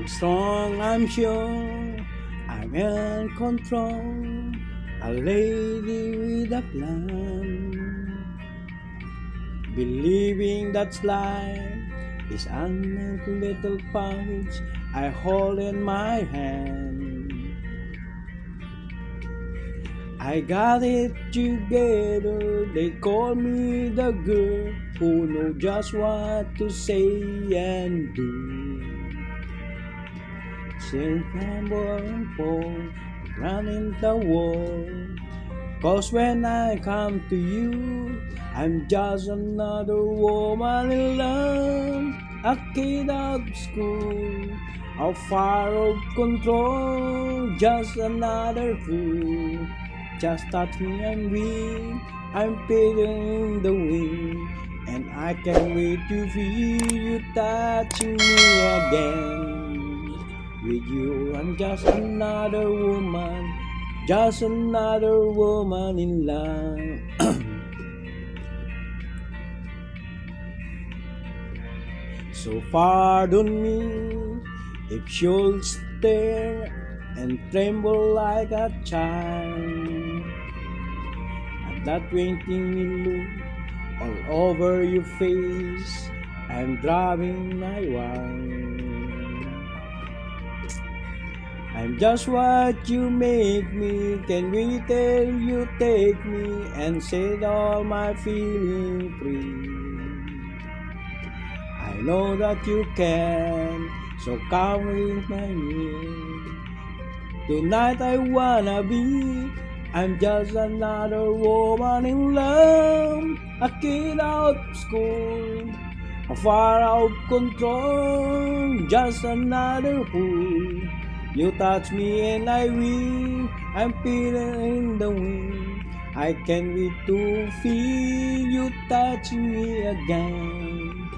I'm strong, I'm sure, I'm in control, a lady with a plan. Believing that life is a little package I hold in my hand. I got it together, they call me the girl who know just what to say and do. Since I'm born poor, running the world. 'Cause when I come to you, I'm just another woman in love, a kid out of school, out far of control, just another fool. Just touch me and weak, I'm feeling the wind, and I can't wait to feel you touching me again. With you, I'm just another woman, just another woman in love. So pardon me if you'll stare and tremble like a child at that twinkling look all over your face. I'm driving my wife. I'm just what you make me. Can we tell you take me and set all my feeling free? I know that you can, so come with me. Tonight I wanna be. I'm just another woman in love, a kid out of school, far out of control, just another fool. You touch me and I weep, I'm feeling the wind. I can't wait to feel you touching me again.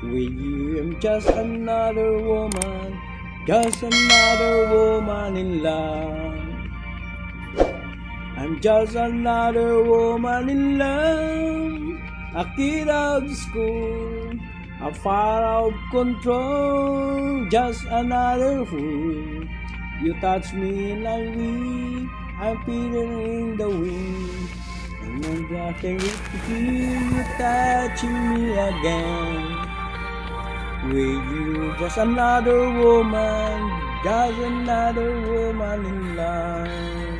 With you I'm just another woman, just another woman in love. I'm just another woman in love, a kid out of school, a far out of control, just another fool. You touch me and I weep, I'm feeling the wind, and I can't wait to feel you touching me again. With you, just another woman in love.